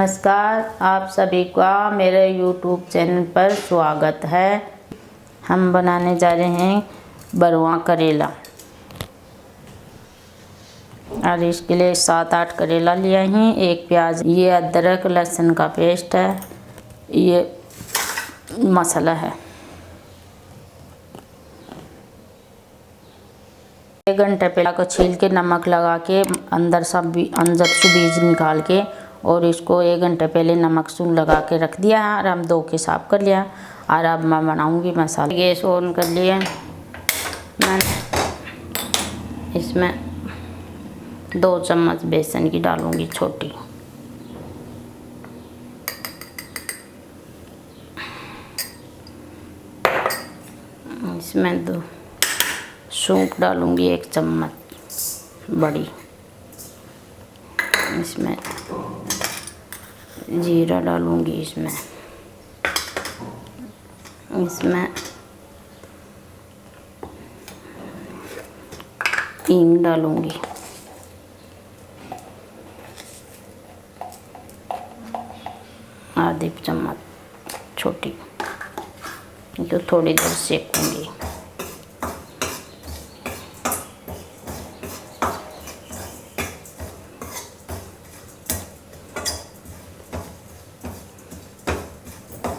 नमस्कार, आप सभी का मेरे YouTube चैनल पर स्वागत है। हम बनाने जा रहे हैं भरवा करेला और इसके लिए 7-8 करेला लिया है, एक प्याज, ये अदरक लहसुन का पेस्ट है, ये मसाला है। 1 घंटे पहले को छील के नमक लगा के अंदर से बीज निकाल के और इसको 1 घंटे पहले नमक सून लगा के रख दिया है और हम धो के साफ कर लिया। और अब मैं बनाऊंगी मसाला। गैस ऑन कर लिया मैंने, इसमें 2 चम्मच बेसन की डालूंगी छोटी, इसमें 2 सौंफ डालूंगी 1 चम्मच बड़ी, इसमें जीरा डालूंगी, इसमें हींग डालूंगी, आधी चम्मच छोटी, तो थोड़ी देर सेकूंगी।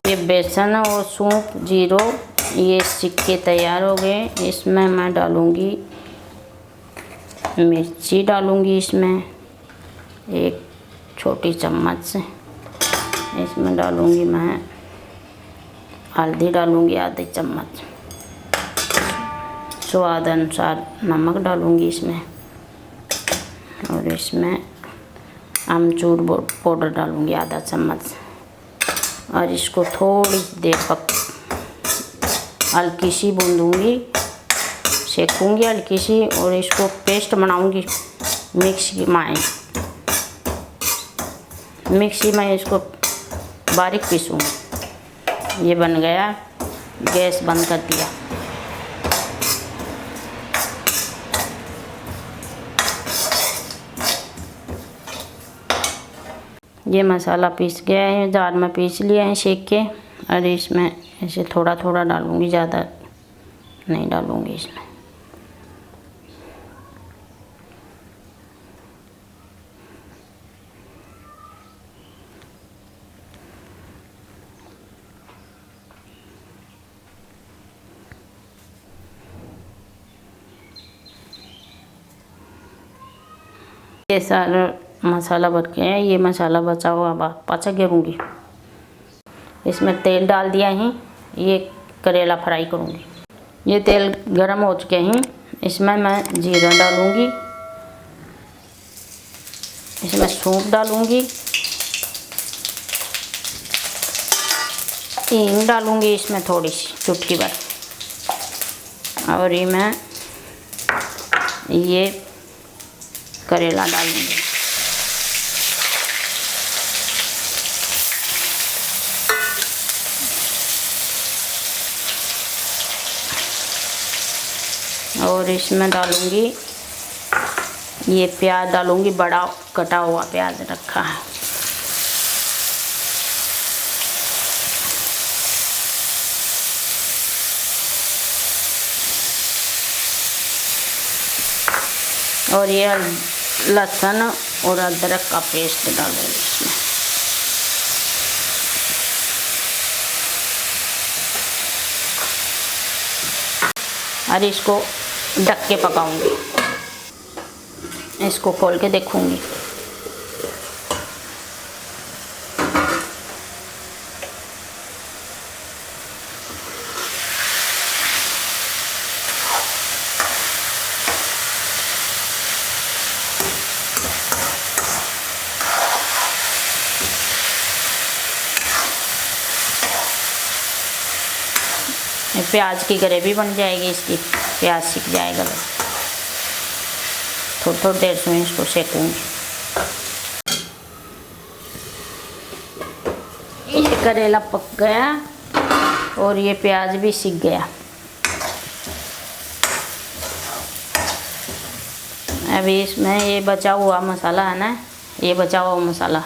ये बेसन और सौंफ जीरो ये सिक्के तैयार हो गए। इसमें मैं डालूंगी मिर्ची, डालूंगी इसमें 1 छोटी चम्मच से, इसमें डालूंगी मैं हल्दी, डालूंगी आधी चम्मच, स्वाद अनुसार नमक डालूंगी इसमें, और इसमें अमचूर पाउडर डालूंगी आधा चम्मच। और इसको थोड़ी देर हल्की सी भूनूंगी, सेकूंगी हल्की सी, और इसको पेस्ट बनाऊंगी मिक्सी में इसको बारीक पीसूंगी। ये बन गया, गैस बंद कर दिया। ये मसाला पीस गया है, जार में पीस लिया है सेक के, और इसमें ऐसे थोड़ा थोड़ा डालूंगी, ज़्यादा नहीं डालूंगी इसमें। ये सारा मसाला बच गया है, ये मसाला बचा हुआ पाचा गिरूँगी। इसमें तेल डाल दिया है, ये करेला फ्राई करूँगी। ये तेल गरम हो चुके हैं, इसमें मैं जीरा डालूँगी, इसमें सौंफ डालूँगी, हींग डालूँगी इसमें थोड़ी सी चुटकी भर, और ये करेला डालूँगी। और इसमें डालूंगी ये प्याज डालूंगी, बड़ा कटा हुआ प्याज रखा है। और ये लहसुन और अदरक का पेस्ट डालूंगी इसमें। और इसको ढक के पकाऊंगी, इसको खोल के देखूंगी। प्याज की ग्रेवी बन जाएगी इसकी, प्याज सीख जाएगा। थोड़ी देर से इसको सेकूंगी। ये करेला पक गया और ये प्याज भी सीख गया। अभी इसमें ये बचा हुआ मसाला है ना, ये बचा हुआ मसाला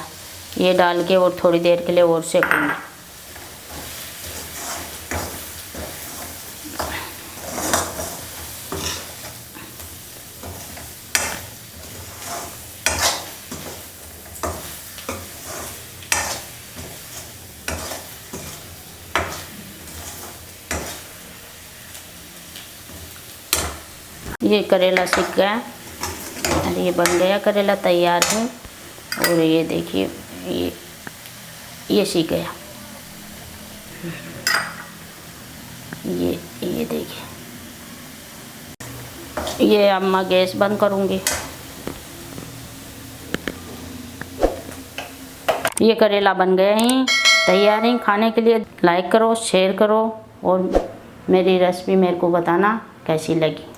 ये डाल के और थोड़ी देर के लिए और सेकूंगी। ये करेला सीख गया और ये बन गया करेला, तैयार है। और ये देखिए ये सीख गया। ये देखिए, ये अब मैं गैस बंद करूँगी। ये करेला बन गए हैं, तैयार हैं खाने के लिए। लाइक करो, शेयर करो और मेरी रेसिपी मेरे को बताना कैसी लगी।